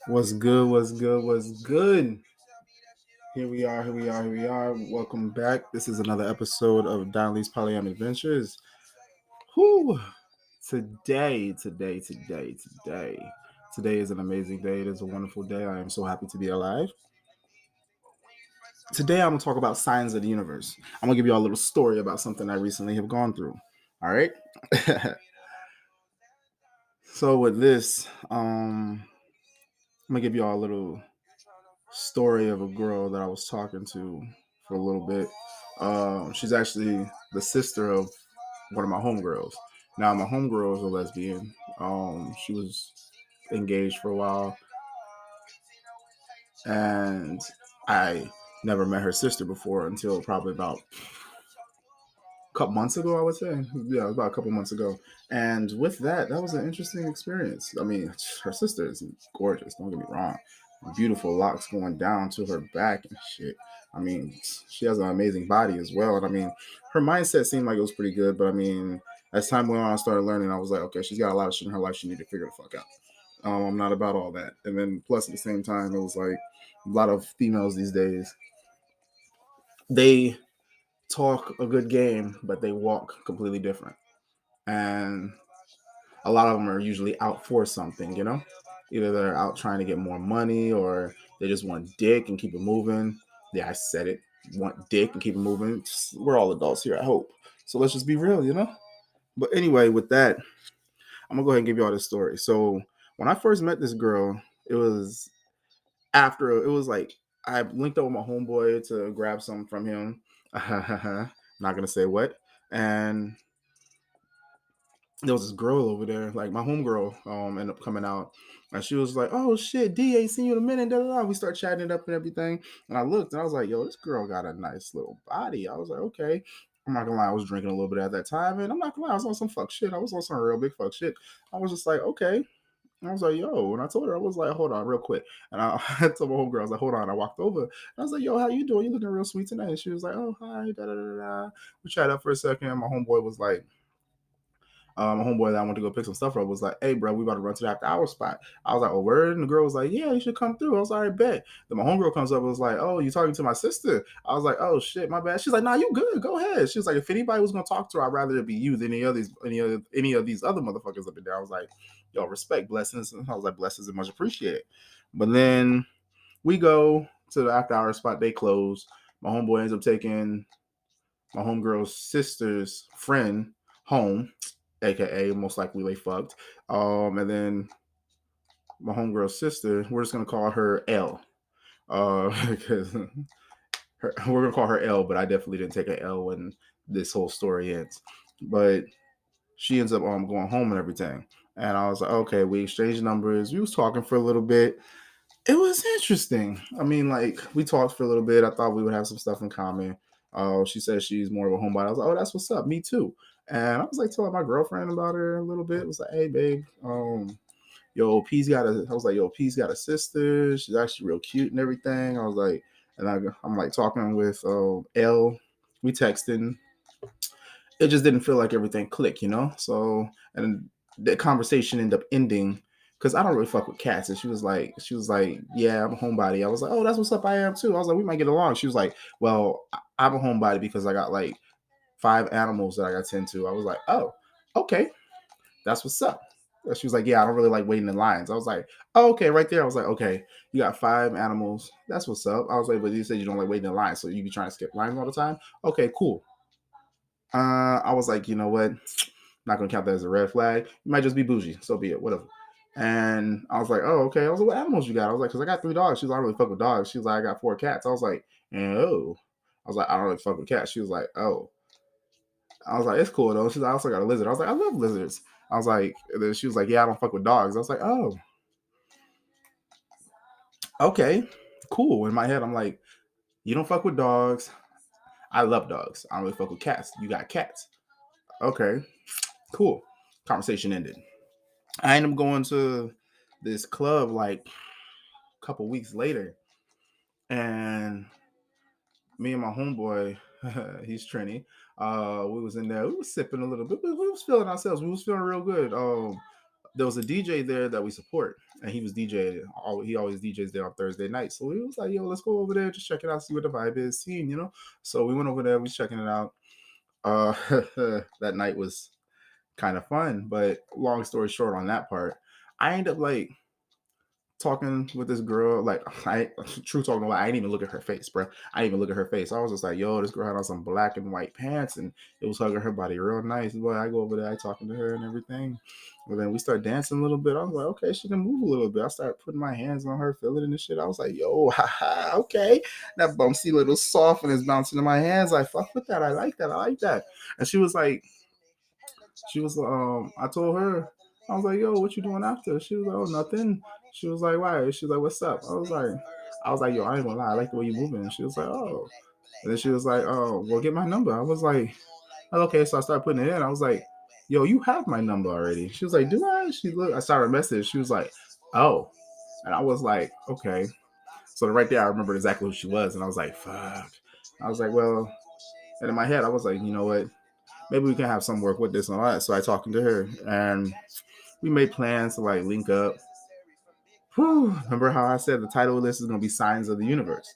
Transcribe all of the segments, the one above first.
What's good? What's good? What's good? Here we are. Here we are. Here we are. Welcome back. This is another episode of Danli's Polyam Adventures. Whoo! Today is an amazing day. It is a wonderful day. I am so happy to be alive. Today, I'm gonna talk about signs of the universe. I'm gonna give you all a little story about something I recently have gone through. All right. So with this, I'm gonna give you all a little story of a girl that I was talking to for a little bit. She's actually the sister of one of my homegirls. Now, my homegirl is a lesbian. She was engaged for a while, and I never met her sister before until probably about a couple months ago, I would say. Yeah, about a couple months ago. And with that, that was an interesting experience. I mean, her sister is gorgeous, don't get me wrong. Beautiful locks going down to her back and shit. I mean, she has an amazing body as well. And I mean, her mindset seemed like it was pretty good. But I mean, as time went on, I started learning. I was like, okay, she's got a lot of shit in her life she need to figure the fuck out. I'm not about all that. And then plus at the same time, it was like a lot of females these days, they talk a good game, but they walk completely different. And a lot of them are usually out for something, you know? Either they're out trying to get more money or they just want dick and keep it moving. Yeah, I said it. Want dick and keep it moving. We're all adults here, I hope. So let's just be real, you know? But anyway, with that, I'm gonna go ahead and give you all this story. So when I first met this girl, it was after it was like I linked up with my homeboy to grab something from him. Not gonna say what. And there was this girl over there, like my homegirl, ended up coming out, and she was like, "Oh shit, D, ain't seen you in a minute." Da, da, da. We start chatting it up and everything, and I looked and I was like, "Yo, this girl got a nice little body." I was like, "Okay." I'm not gonna lie, I was drinking a little bit at that time, and I'm not gonna lie, I was on some fuck shit. I was on some real big fuck shit. I was just like, okay. And I was like, yo, and I told her, I was like, hold on, real quick. And I told my homegirl, I was like, hold on. I walked over and I was like, yo, how you doing? You looking real sweet tonight. And she was like, oh, hi, da da da da. We chatted up for a second. My homeboy was like, my homeboy that I went to go pick some stuff up was like, "Hey, bro, we about to run to the after hour spot." I was like, "Oh, word?" And the girl was like, "Yeah, you should come through." I was like, "All right, bet." Then my homegirl comes up and was like, "Oh, you talking to my sister?" I was like, "Oh shit, my bad." She's like, "Nah, you good? Go ahead." She was like, "If anybody was gonna talk to her, I'd rather it be you than any of these other motherfuckers up in there." I was like, "Yo, respect, blessings." And I was like, "Blessings and much appreciated." But then we go to the after hour spot. They close. My homeboy ends up taking my homegirl's sister's friend home, aka most likely they fucked. And then my homegirl's sister, we're just gonna call her L. Because we're gonna call her L, but I definitely didn't take a L when this whole story ends. But she ends up going home and everything. And I was like, okay, we exchanged numbers. We was talking for a little bit. It was interesting. I mean, like we talked for a little bit. I thought we would have some stuff in common. She said she's more of a homebody. I was like, oh, that's what's up. Me too. And I was like telling my girlfriend about her a little bit. It was like, hey, babe, yo, P's got a. I was like, yo, P's got a sister. She's actually real cute and everything. I was like, and I'm like talking with L. We texting. It just didn't feel like everything clicked, you know. So and the conversation ended up ending because I don't really fuck with cats. And she was like, yeah, I'm a homebody. I was like, oh, that's what's up. I am too. I was like, we might get along. She was like, well, I'm a homebody because I got like 5 animals that I got tend to. I was like, oh, okay, that's what's up. She was like, yeah, I don't really like waiting in lines. I was like, oh, okay, right there. I was like, okay, you got 5 animals. That's what's up. I was like, but you said you don't like waiting in lines, so you be trying to skip lines all the time. Okay, cool. I was like, you know what? Not gonna count that as a red flag. You might just be bougie. So be it. Whatever. And I was like, oh, okay. I was like, what animals you got? I was like, because I got 3 dogs. She was like, I don't really fuck with dogs. She was like, I got 4 cats. I was like, oh. I was like, I don't really fuck with cats. She was like, oh. I was like, it's cool though. She's like, I also got a lizard. I was like, I love lizards. I was like, and then she was like, yeah, I don't fuck with dogs. I was like, oh, okay, cool. In my head, I'm like, you don't fuck with dogs. I love dogs. I don't really fuck with cats. You got cats. Okay, cool. Conversation ended. I ended up going to this club like a couple weeks later, and me and my homeboy, he's Trini. We was in there. We was sipping a little bit, but we was feeling ourselves. We was feeling real good. there was a DJ there that we support, and he was DJ. He always DJs there on Thursday night. So we was like, yo, let's go over there, just check it out, see what the vibe is, seeing, you know. So we went over there, we was checking it out. Uh, that night was kind of fun, but long story short, on that part, I ended up like talking with this girl. Like, I true talking about, I didn't even look at her face, bro. I didn't even look at her face. I was just like, yo, this girl had on some black and white pants, and it was hugging her body real nice. Boy, I go over there, I talking to her and everything. And then we start dancing a little bit. I was like, okay, she can move a little bit. I started putting my hands on her, feeling it and shit. I was like, yo, haha, okay. That bumpy little softness bouncing in my hands. I fuck with that. I like that. I like that. And I told her, I was like, yo, what you doing after? She was like, oh, nothing. She was like, why? She was like, what's up? I was like, yo, I ain't gonna lie, I like the way you moving. And she was like, oh. And then she was like, oh, well, get my number. I was like, okay. So I started putting it in. I was like, yo, you have my number already. She was like, do I? I saw her message. She was like, oh. And I was like, okay. So right there, I remembered exactly who she was. And I was like, fuck. I was like, well, and in my head, I was like, you know what? Maybe we can have some work with this and all that. So I talking to her, and we made plans to like link up. Whew. Remember how I said the title of this is going to be Signs of the Universe?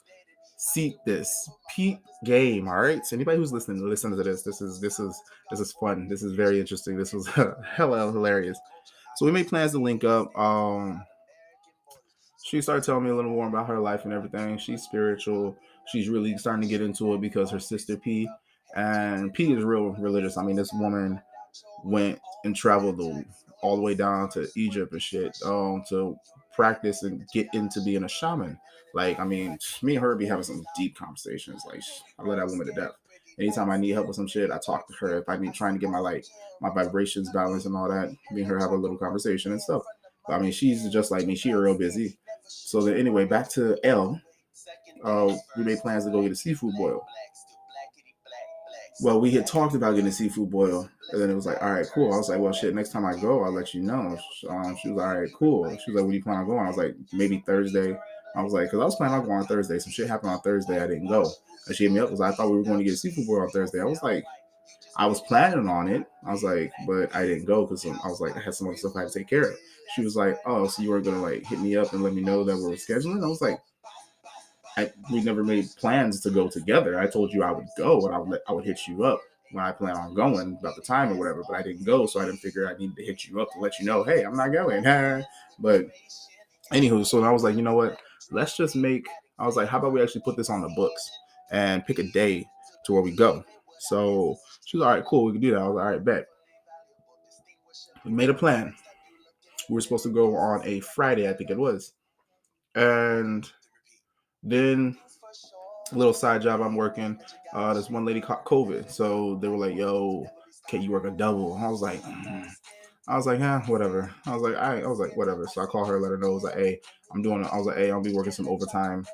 Seek this, peep game. All right. So anybody who's listening, listen to this. This is fun. This is very interesting. This was hella hilarious. So we made plans to link up. She started telling me a little more about her life and everything. She's spiritual. She's really starting to get into it because her sister P, and P is real religious. I mean, this woman went and traveled all the way down to Egypt and shit, to practice and get into being a shaman. Like, I mean, me and her be having some deep conversations. Like, I love that woman to death. Anytime I need help with some shit, I talk to her. If I need trying to get my vibrations balanced and all that, me and her have a little conversation and stuff. But, I mean, she's just like me. She's real busy. So then, anyway, back to L. We made plans to go get a seafood boil. Well, we had talked about getting a seafood boil, and then it was like, all right, cool. I was like, well, shit, next time I go, I'll let you know. She was like, all right, cool. She was like, when do you plan on going? I was like, maybe Thursday. I was like, because I was planning on going on Thursday. Some shit happened on Thursday. I didn't go. And she hit me up because I thought we were going to get a seafood boil on Thursday. I was like, I was planning on it. I was like, but I didn't go because I was like, I had some other stuff I had to take care of. She was like, oh, so you were going to like hit me up and let me know that we were scheduling? I was like, we never made plans to go together. I told you I would go and I would hit you up when I plan on going about the time or whatever, but I didn't go, so I didn't figure I needed to hit you up to let you know, hey, I'm not going. But anywho, so I was like, you know what? Let's just make. I was like, how about we actually put this on the books and pick a day to where we go? So she was all right, cool, we can do that. I was like, all right, bet. We made a plan. We were supposed to go on a Friday, I think it was, and then a little side job I'm working. This one lady caught COVID, so they were like, "Yo, can you work a double?" And I was like, "Yeah, whatever." I was like, whatever. So I called her, let her know. I was like, "Hey, I'm doing it." I was like, "Hey, I'll be working some overtime."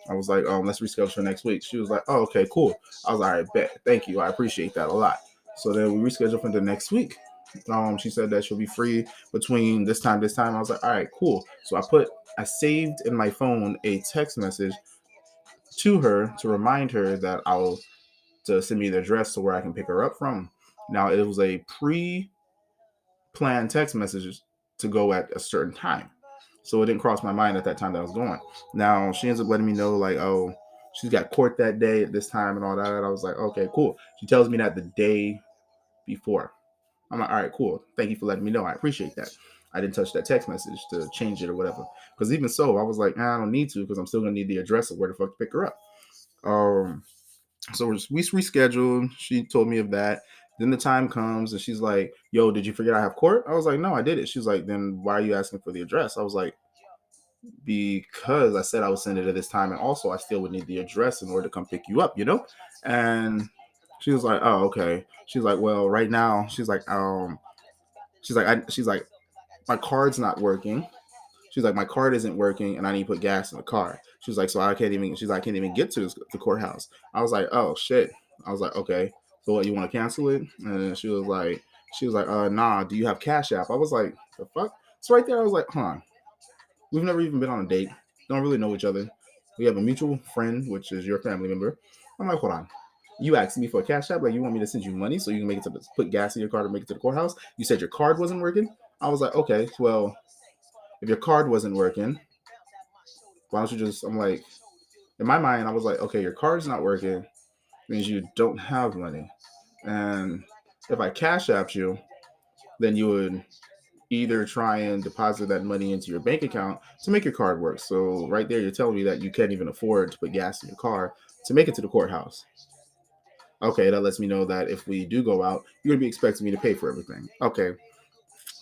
I was like, let's reschedule for next week." She was like, "Oh, okay, cool." I was like, "All right, bet. Thank you. I appreciate that a lot." So then we rescheduled for the next week. She said that she'll be free between this time, this time. I was like, "All right, cool." So I saved in my phone a text message to her to remind her that I'll to send me the address to where I can pick her up from. Now it was a pre-planned text message to go at a certain time, so it didn't cross my mind at that time that I was going. Now she ends up letting me know like, oh, she's got court that day at this time and all that. I was like, okay, cool. She tells me that the day before. I'm like, all right, cool. Thank you for letting me know. I appreciate that. I didn't touch that text message to change it or whatever. Because even so, I was like, I don't need to because I'm still gonna need the address of where the fuck to pick her up. Um, so we rescheduled. She told me of that. Then the time comes and she's like, "Yo, did you forget I have court?" I was like, "No, I did it." She's like, "Then why are you asking for the address?" I was like, "Because I said I would send it at this time, and also I still would need the address in order to come pick you up, you know." And she was like, "Oh, okay." She's like, "Well, right now," she's like, "My card's not working." She's like, "My card isn't working, and I need to put gas in the car." She's like, "So I can't even." She's like, "I can't even get to the courthouse." I was like, "Oh shit." I was like, "Okay, so what? You want to cancel it?" And she was like, nah. Do you have Cash App?" I was like, "The fuck?" So right there, I was like, "Huh." We've never even been on a date. Don't really know each other. We have a mutual friend, which is your family member. I'm like, hold on. You asked me for a Cash App, like you want me to send you money so you can make it to put gas in your car to make it to the courthouse. You said your card wasn't working. I was like, okay, well, if your card wasn't working, why don't you just? I'm like, in my mind, I was like, okay, your card's not working, means you don't have money, and if I cash app you, then you would either try and deposit that money into your bank account to make your card work. So right there, you're telling me that you can't even afford to put gas in your car to make it to the courthouse. Okay, that lets me know that if we do go out, you're gonna be expecting me to pay for everything. Okay,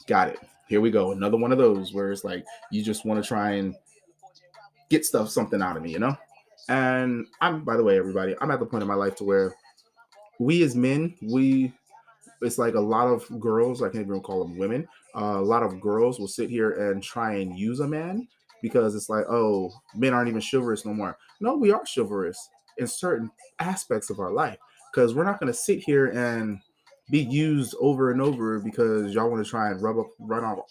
got it. Here we go. Another one of those where it's like you just want to try and get something out of me, you know? And I'm, by the way, everybody, I'm at the point in my life to where we as men, it's like a lot of girls, I can't even call them women, a lot of girls will sit here and try and use a man because it's like, oh, men aren't even chivalrous no more. No, we are chivalrous in certain aspects of our life because we're not going to sit here and be used over and over because y'all want to try and run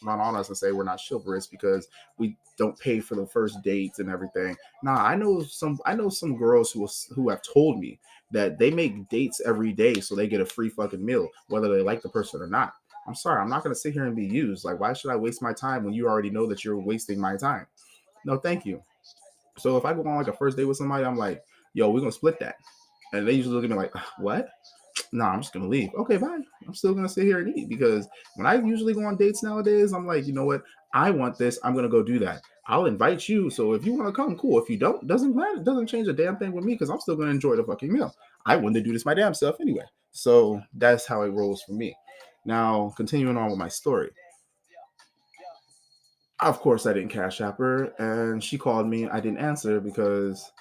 on us and say we're not chivalrous because we don't pay for the first dates and everything. Nah, I know some girls who have told me that they make dates every day so they get a free fucking meal, whether they like the person or not. I'm sorry, I'm not gonna sit here and be used. Like, why should I waste my time when you already know that you're wasting my time? No, thank you. So if I go on like a first date with somebody, I'm like, yo, we're gonna split that. And they usually look at me like, what? No, I'm just gonna leave. Okay, bye. I'm still gonna sit here and eat because when I usually go on dates nowadays, I'm like, you know what? I want this. I'm gonna go do that. I'll invite you. So if you want to come, cool. If you don't, doesn't matter. It doesn't change a damn thing with me because I'm still gonna enjoy the fucking meal. I wanted to do this my damn self anyway. So that's how it rolls for me. Now, continuing on with my story. Of course, I didn't cash app her, and she called me. I didn't answer because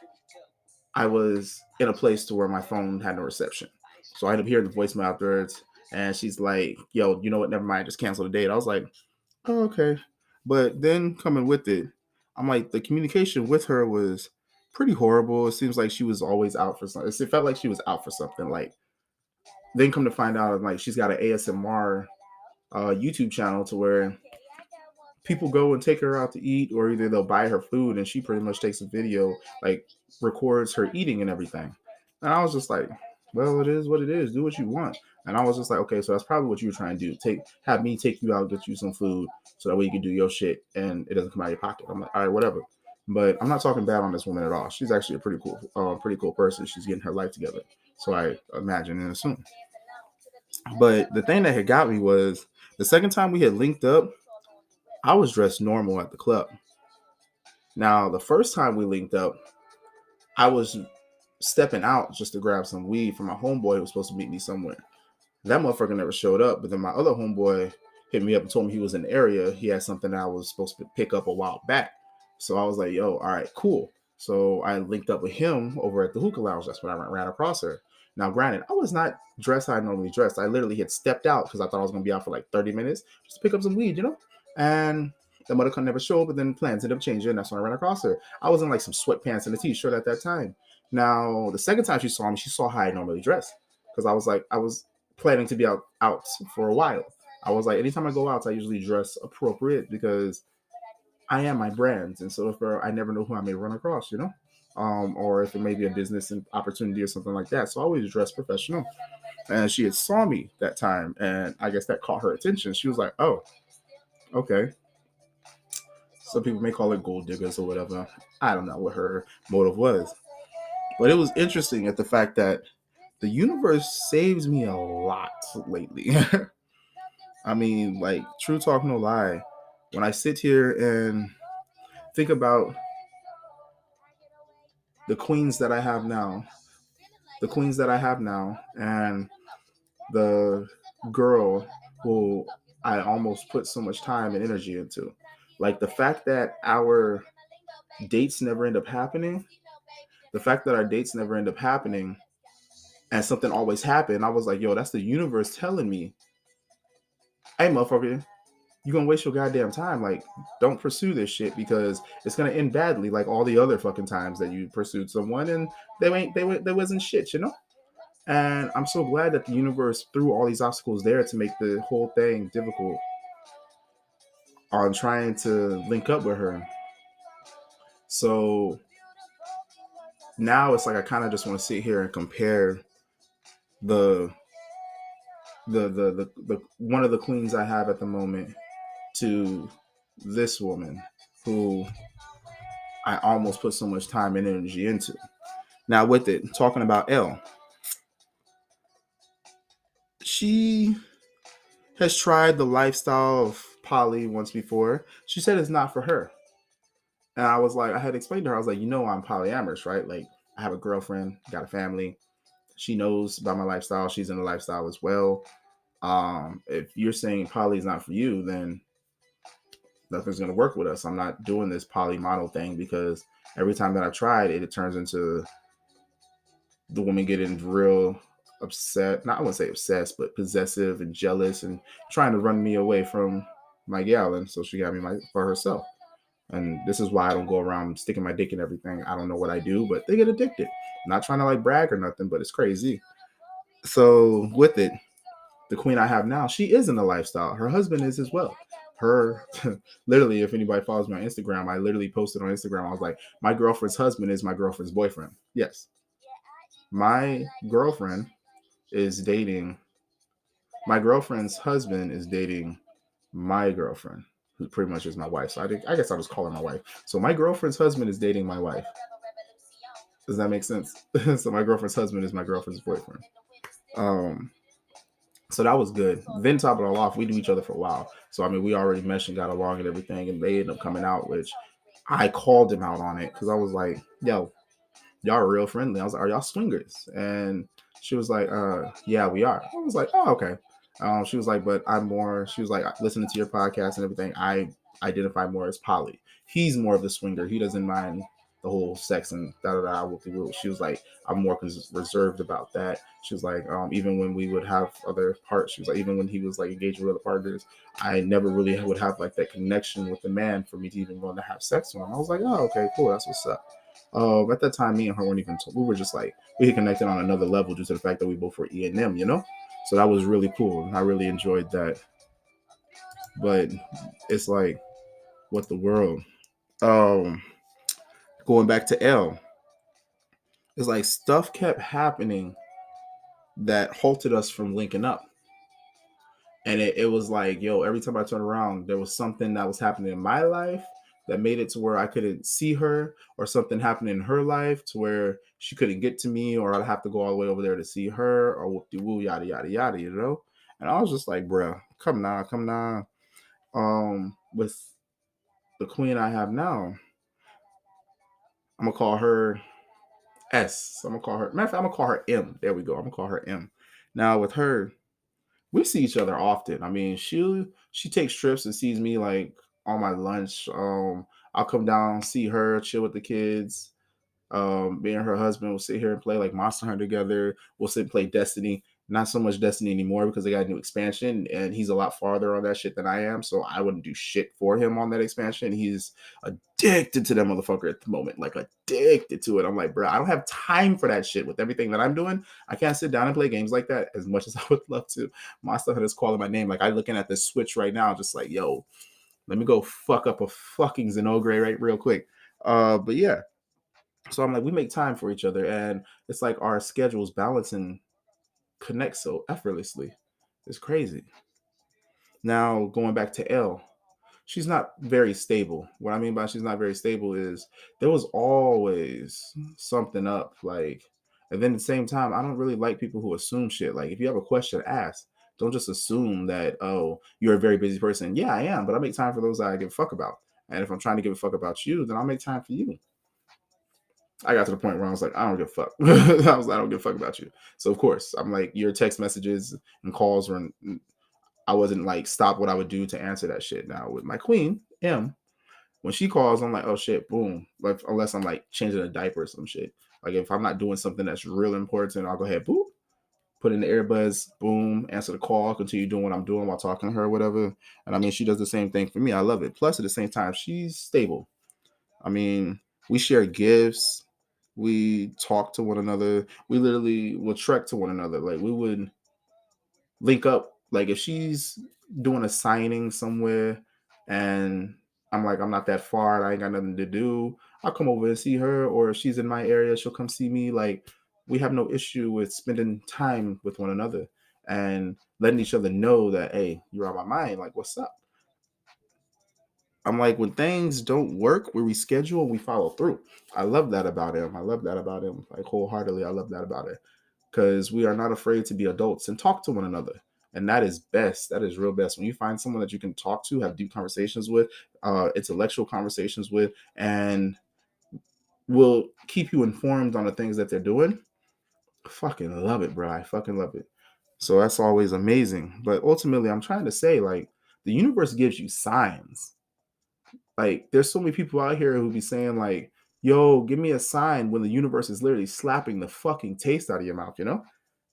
I was in a place to where my phone had no reception. So I ended up hearing the voicemail afterwards, and she's like, "Yo, you know what? Never mind. Just cancel the date." I was like, "Oh, okay." But then coming with it, I'm like, the communication with her was pretty horrible. It seems like she was always out for something. It felt like she was out for something. Like then come to find out, like she's got an ASMR YouTube channel to where people go and take her out to eat, or either they'll buy her food and she pretty much takes a video, like records her eating and everything. And I was just like, well, it is what it is. Do what you want. And I was just like, okay, so that's probably what you were trying to do. Have me take you out, get you some food, so that way you can do your shit and it doesn't come out of your pocket. I'm like, all right, whatever. But I'm not talking bad on this woman at all. She's actually a pretty cool person. She's getting her life together. So I imagine and assume. But the thing that had got me was the second time we had linked up, I was dressed normal at the club. Now, the first time we linked up, I was stepping out just to grab some weed from my homeboy who was supposed to meet me somewhere. That motherfucker never showed up, but then my other homeboy hit me up and told me he was in the area. He had something that I was supposed to pick up a while back. So I was like, yo, all right, cool. So I linked up with him over at the hookah lounge. That's when I ran across her. Now, granted, I was not dressed how I normally dressed. I literally had stepped out because I thought I was going to be out for like 30 minutes just to pick up some weed, you know? And the mother could never show up, but then plans ended up changing. That's when I ran across her. I was in like some sweatpants and a t-shirt at that time. Now, the second time she saw me, she saw how I normally dress. Because I was planning to be out for a while. I was like, anytime I go out, I usually dress appropriate because I am my brand, and so if I never know who I may run across, you know, or if it may be a business opportunity or something like that. So I always dress professional. And she had saw me that time, and I guess that caught her attention. She was like, "Oh, okay." Some people may call it gold diggers or whatever. I don't know what her motive was, but it was interesting at the fact that the universe saves me a lot lately. I mean, like, true talk, no lie. When I sit here and think about the queens that I have now, the queens that I have now, and the girl who I almost put so much time and energy into, like the fact that our dates never end up happening, the fact that our dates never end up happening, and something always happened, I was like, yo, that's the universe telling me, hey, motherfucker, you're gonna waste your goddamn time. Like, don't pursue this shit because it's gonna end badly, like all the other fucking times that you pursued someone and they wasn't shit, you know. And I'm so glad that the universe threw all these obstacles there to make the whole thing difficult on trying to link up with her. So now it's like I kind of just want to sit here and compare the the one of the queens I have at the moment to this woman who I almost put so much time and energy into. Now, with it, talking about Elle, she has tried the lifestyle of poly once before. She said it's not for her. And I was like, I had explained to her, I was like, I'm polyamorous, right? Like, I have a girlfriend, got a family. She knows about my lifestyle. She's in the lifestyle as well. If you're saying poly is not for you, then nothing's going to work with us. I'm not doing this poly model thing because every time that I tried it, it turns into the woman getting real upset. Not, I wouldn't say obsessed, but possessive and jealous and trying to run me away from my gal. And so she got me for herself. And this is why I don't go around sticking my dick in everything. I don't know what I do, but they get addicted. I'm not trying to like brag or nothing, but it's crazy. So with it, the queen I have now, she is in the lifestyle. Her husband is as well. Her literally, if anybody follows me on Instagram, I literally posted on Instagram. I was like, my girlfriend's husband is my girlfriend's boyfriend. Yes. My girlfriend is dating my girlfriend's husband is dating my girlfriend, who pretty much is my wife. So I guess I'll just call her my wife. So my girlfriend's husband is dating my wife. Does that make sense? So my girlfriend's husband is my girlfriend's boyfriend. Um, so that was good. Then top it all off, we knew each other for a while. So I mean, we already meshed and got along and everything, and they ended up coming out, which I called him out on it because I was like, "Yo, y'all are real friendly." I was like, "Are y'all swingers?" And she was like, "Yeah, we are." I was like, "Oh, okay." She was like, "But I'm more." She was like, "Listening to your podcast and everything, I identify more as poly. He's more of the swinger. He doesn't mind the whole sex and da da da with the rules." She was like, "I'm more reserved about that." She was like, "Even when we would have other parts, she was like, even when he was like engaged with other partners, I never really would have like that connection with the man for me to even want to have sex with him." I was like, "Oh, okay, cool. That's what's up." At that time, me and her weren't even. We were just like we had connected on another level due to the fact that we both were E&M, So that was really cool. I really enjoyed that. But it's like, what the world? Um, Going back to L, it's like stuff kept happening that halted us from linking up. And it was like, yo, every time I turned around, there was something that was happening in my life that made it to where I couldn't see her, or something happened in her life to where she couldn't get to me, or I'd have to go all the way over there to see her, or whoop de woo, yada, yada, yada. And I was just like, bruh, come now, come now. With the queen I have now, I'm gonna call her S. So I'm gonna call her, matter of fact, I'm gonna call her M. There we go. I'm gonna call her M. Now with her, we see each other often. I mean, she takes trips and sees me like on my lunch. I'll come down, see her, chill with the kids. Me and her husband will sit here and play like Monster Hunter together. We'll sit and play Destiny. Not so much Destiny anymore because they got a new expansion and he's a lot farther on that shit than I am. So I wouldn't do shit for him on that expansion. He's addicted to that motherfucker at the moment, like addicted to it. I'm like, bro, I don't have time for that shit with everything that I'm doing. I can't sit down and play games like that as much as I would love to. Monster Hunter's calling my name. Like I'm looking at the Switch right now, just like, yo, let me go fuck up a fucking Xenogray right real quick. But yeah. So I'm like, we make time for each other, and it's like our schedules balance and connect so effortlessly. It's crazy. Now going back to L, she's not very stable. What I mean by she's not very stable is there was always something up, like, and then at the same time, I don't really like people who assume shit. Like, if you have a question, ask. Don't just assume that, oh, you're a very busy person. Yeah, I am, but I make time for those that I give a fuck about. And if I'm trying to give a fuck about you, then I'll make time for you. I got to the point where I was like, I don't give a fuck. I don't give a fuck about you. So of course, I'm like, your text messages and calls were. I wasn't like stop what I would do to answer that shit. Now with my queen M, when she calls, I'm like, oh shit, boom. Like unless I'm like changing a diaper or some shit. Like if I'm not doing something that's real important, I'll go ahead, boop, put in the earbuds, boom, answer the call, continue doing what I'm doing while talking to her, or whatever. And I mean, she does the same thing for me. I love it. Plus, at the same time, she's stable. I mean, we share gifts. We talk to one another. We literally will trek to one another. Like we would link up. Like if she's doing a signing somewhere and I'm like, I'm not that far and I ain't got nothing to do, I'll come over and see her. Or if she's in my area, she'll come see me. Like we have no issue with spending time with one another and letting each other know that, hey, you're on my mind. Like, what's up? I'm like, when things don't work, we reschedule and we follow through. I love that about him. I love that about him. Like wholeheartedly, I love that about it. Because we are not afraid to be adults and talk to one another. And that is best. That is real best. When you find someone that you can talk to, have deep conversations with, intellectual conversations with, and will keep you informed on the things that they're doing. Fucking love it, bro. I fucking love it. So that's always amazing. But ultimately, I'm trying to say, like, the universe gives you signs. Like, there's so many people out here who be saying, like, yo, give me a sign when the universe is literally slapping the fucking taste out of your mouth, you know?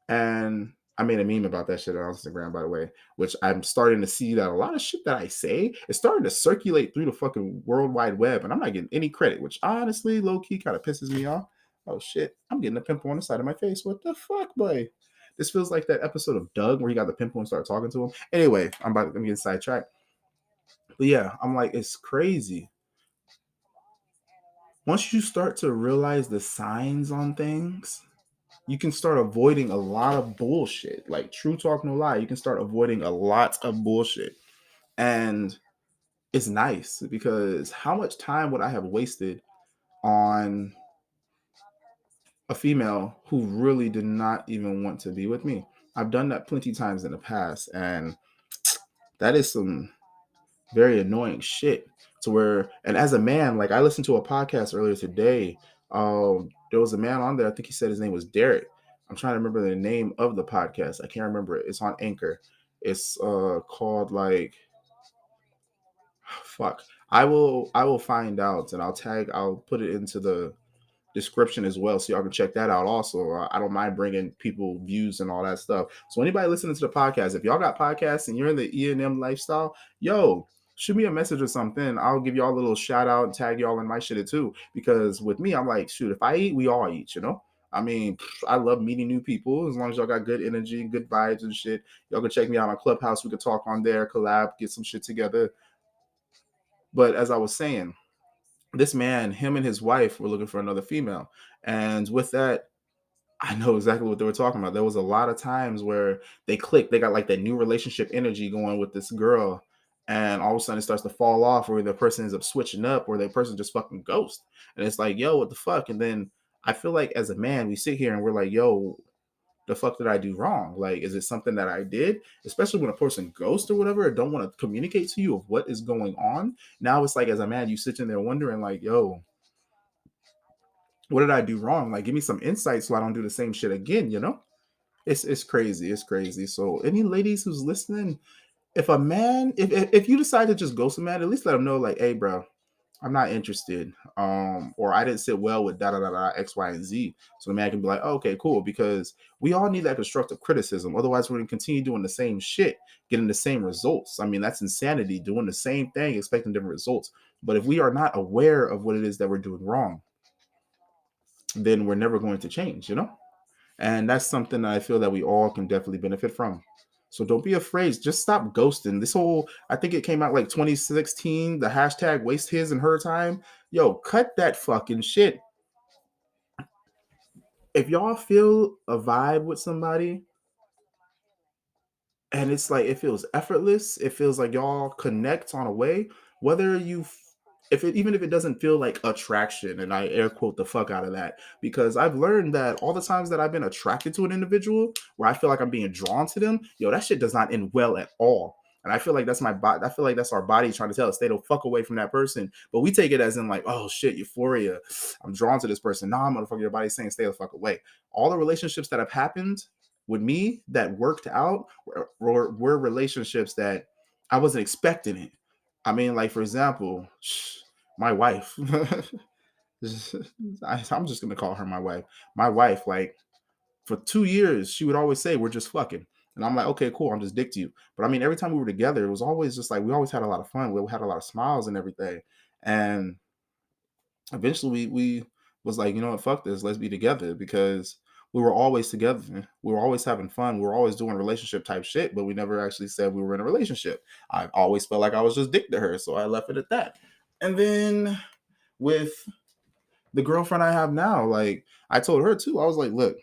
And I made a meme about that shit on Instagram, by the way, which I'm starting to see that a lot of shit that I say is starting to circulate through the fucking World Wide Web, and I'm not getting any credit, which honestly, low key, kind of pisses me off. Oh shit, I'm getting a pimple on the side of my face. What the fuck, boy? This feels like that episode of Doug where he got the pimple and started talking to him. Anyway, I'm getting sidetracked. But yeah, I'm like, it's crazy. Once you start to realize the signs on things, you can start avoiding a lot of bullshit. Like true talk, no lie. You can start avoiding a lot of bullshit. And it's nice because how much time would I have wasted on a female who really did not even want to be with me? I've done that plenty times in the past. And that is some very annoying shit to where, and as a man, like I listened to a podcast earlier today. There was a man on there. I think he said his name was Derek. I'm trying to remember the name of the podcast. I can't remember it. It's on Anchor. It's called like fuck. I will find out and I'll put it into the description as well, so y'all can check that out. Also, I don't mind bringing people views and all that stuff. So anybody listening to the podcast, if y'all got podcasts and you're in the E&M lifestyle, yo, shoot me a message or something. I'll give y'all a little shout out and tag y'all in my shit too. Because with me, I'm like, shoot, if I eat, we all eat, you know. I mean, I love meeting new people as long as y'all got good energy and good vibes and shit. Y'all can check me out on Clubhouse. We could talk on there, collab, get some shit together. But as I was saying, this man, him and his wife were looking for another female. And with that, I know exactly what they were talking about. There was a lot of times where they clicked. They got like that new relationship energy going with this girl. And all of a sudden it starts to fall off, or the person ends up switching up, or the person just fucking ghost. And it's like, yo, what the fuck? And then I feel like as a man, we sit here and we're like, yo, the fuck did I do wrong? Like, is it something that I did? Especially when a person ghosts or whatever, or don't want to communicate to you of what is going on. Now it's like, as a man, you sitting there wondering, like, yo, what did I do wrong? Like, give me some insight so I don't do the same shit again, you know? It's crazy. It's crazy. So any ladies who's listening, if a man, if you decide to just ghost a man, at least let him know, like, hey, bro, I'm not interested. Or I didn't sit well with da da da da X, Y, and Z. So the man can be like, oh, okay, cool. Because we all need that constructive criticism. Otherwise, we're gonna continue doing the same shit, getting the same results. I mean, that's insanity, doing the same thing, expecting different results. But if we are not aware of what it is that we're doing wrong, then we're never going to change, you know? And that's something that I feel that we all can definitely benefit from. So don't be afraid. Just stop ghosting. This whole, I think it came out like 2016, the hashtag waste his and her time. Yo, cut that fucking shit. If y'all feel a vibe with somebody and it's like it feels effortless, it feels like y'all connect on a way, whether you if it even if it doesn't feel like attraction, and I air quote the fuck out of that, because I've learned that all the times that I've been attracted to an individual where I feel like I'm being drawn to them, yo, that shit does not end well at all. And I feel like that's my body. I feel like that's our body trying to tell us stay the fuck away from that person. But we take it as in like, oh shit, euphoria. I'm drawn to this person. Nah, motherfucker, your body's saying stay the fuck away. All the relationships that have happened with me that worked out were relationships that I wasn't expecting it. I mean, like for example, my wife. I'm just gonna call her my wife. My wife, like for 2 years, she would always say, "We're just fucking," and I'm like, "Okay, cool. I'm just dick to you." But I mean, every time we were together, it was always just like we always had a lot of fun. We had a lot of smiles and everything. And eventually, we was like, you know what, fuck this. Let's be together because we were always together. We were always having fun. We were always doing relationship type shit, but we never actually said we were in a relationship. I always felt like I was just dick to her, so I left it at that. And then with the girlfriend I have now, like I told her too, I was like, look,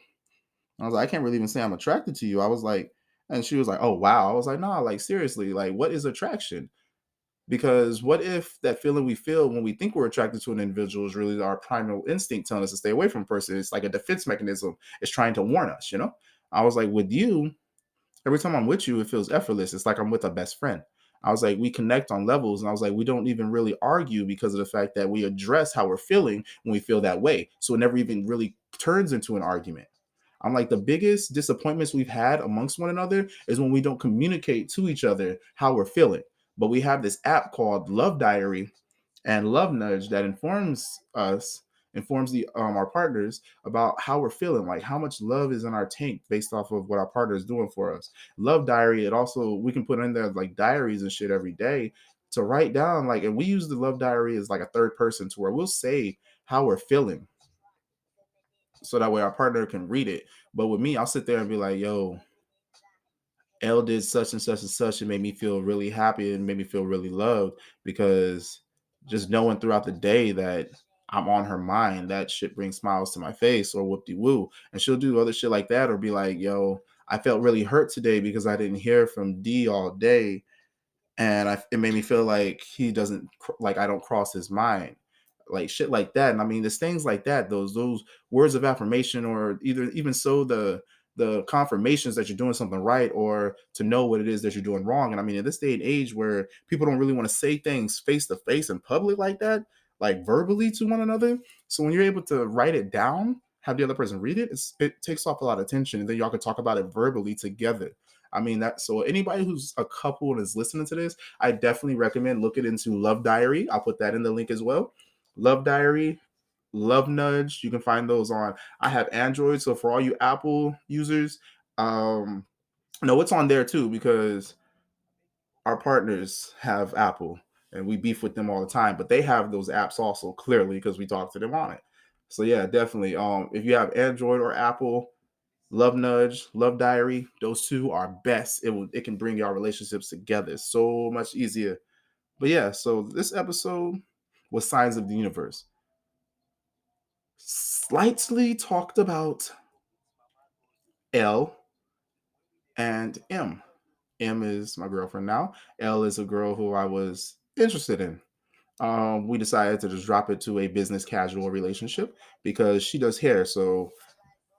I was like, I can't really even say I'm attracted to you. I was like, and she was like, oh wow. I was like, nah, like seriously, like what is attraction? Because what if that feeling we feel when we think we're attracted to an individual is really our primal instinct telling us to stay away from a person? It's like a defense mechanism. It's trying to warn us, you know? I was like, with you, every time I'm with you, it feels effortless. It's like I'm with a best friend. I was like, we connect on levels. And I was like, we don't even really argue because of the fact that we address how we're feeling when we feel that way. So it never even really turns into an argument. I'm like, the biggest disappointments we've had amongst one another is when we don't communicate to each other how we're feeling. But we have this app called Love Diary and Love Nudge that informs the our partners about how we're feeling, like how much love is in our tank based off of what our partner is doing for us. Love Diary, it also, we can put in there like diaries and shit every day to write down, like, and we use the Love Diary as like a third person to where we'll say how we're feeling so that way our partner can read it. But with me, I'll sit there and be like, yo, L did such and such and such. It made me feel really happy and made me feel really loved, because just knowing throughout the day that I'm on her mind, that shit brings smiles to my face, or whoop de woo. And she'll do other shit like that, or be like, yo, I felt really hurt today because I didn't hear from D all day, and it made me feel like he doesn't, like, I don't cross his mind, like shit like that. And I mean, there's things like that, those words of affirmation, or either even so the confirmations that you're doing something right, or to know what it is that you're doing wrong. And I mean, in this day and age where people don't really want to say things face to face in public like that, like verbally to one another, so when you're able to write it down, have the other person read it, it takes off a lot of tension, and then y'all can talk about it verbally together. I mean, that, so anybody who's a couple and is listening to this, I definitely recommend looking into Love Diary. I'll put that in the link as well. Love Diary, Love Nudge. You can find those on. I have Android, so for all you Apple users, no, it's on there too, because our partners have Apple and we beef with them all the time, but they have those apps also, clearly, because we talk to them on it. So yeah, definitely. If you have Android or Apple, Love Nudge, Love Diary, those two are best. It can bring your relationships together so much easier. But yeah, so this episode was Signs of the Universe. Slightly talked about L and M. M is my girlfriend now. L is a girl who I was interested in. We decided to just drop it to a business casual relationship because she does hair. So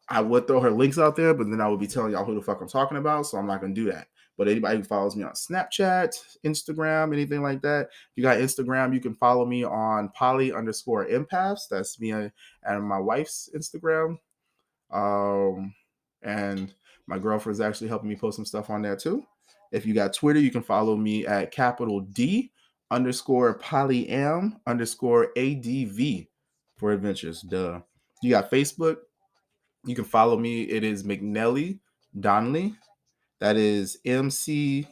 I would throw her links out there, but then I would be telling y'all who the fuck I'm talking about. So I'm not going to do that. But anybody who follows me on Snapchat, Instagram, anything like that, if you got Instagram, you can follow me on poly_empaths. That's me and my wife's Instagram. And my girlfriend's actually helping me post some stuff on there too. If you got Twitter, you can follow me at capital D_polyam_ADV for adventures. Duh. You got Facebook. You can follow me. It is McNelly Danli. That is McNellie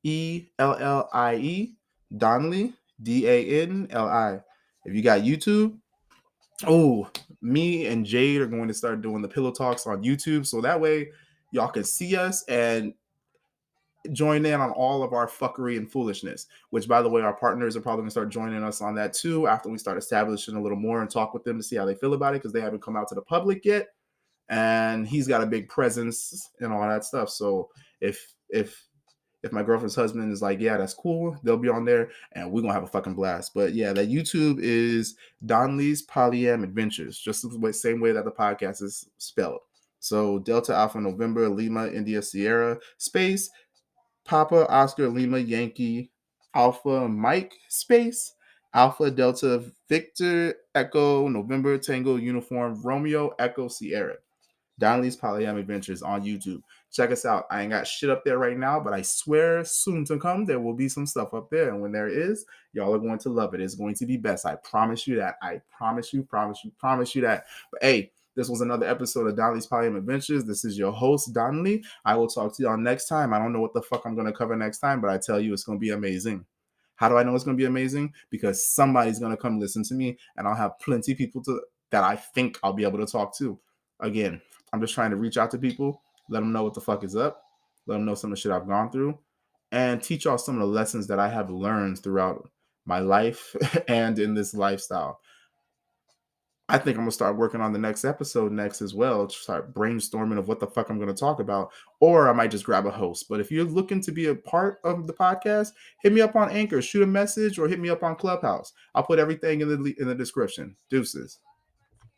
Danli DANLI. If you got YouTube, oh, me and Jade are going to start doing the pillow talks on YouTube, so that way y'all can see us and join in on all of our fuckery and foolishness. Which, by the way, our partners are probably going to start joining us on that too after we start establishing a little more and talk with them to see how they feel about it, because they haven't come out to the public yet. And he's got a big presence and all that stuff. So if my girlfriend's husband is like, yeah, that's cool, they'll be on there and we're gonna have a fucking blast. But yeah, that YouTube is Donley's Polyam Adventures, just the same way that the podcast is spelled. So Delta Alpha November Lima India Sierra space Papa Oscar Lima Yankee Alpha Mike space Alpha Delta Victor Echo November Tango Uniform Romeo Echo Sierra. Danli's Polyam Adventures on YouTube. Check us out. I ain't got shit up there right now, but I swear soon to come there will be some stuff up there. And when there is, y'all are going to love it. It's going to be best. I promise you that. I promise you that. But hey, this was another episode of Danli's Polyam Adventures. This is your host, Danli. I will talk to y'all next time. I don't know what the fuck I'm going to cover next time, but I tell you, it's going to be amazing. How do I know it's going to be amazing? Because somebody's going to come listen to me, and I'll have plenty of people that I think I'll be able to talk to. Again, I'm just trying to reach out to people, let them know what the fuck is up, let them know some of the shit I've gone through, and teach y'all some of the lessons that I have learned throughout my life and in this lifestyle. I think I'm gonna start working on the next episode next as well. Start brainstorming of what the fuck I'm gonna talk about, or I might just grab a host. But if you're looking to be a part of the podcast, hit me up on Anchor, shoot a message, or hit me up on Clubhouse. I'll put everything in the description. Deuces.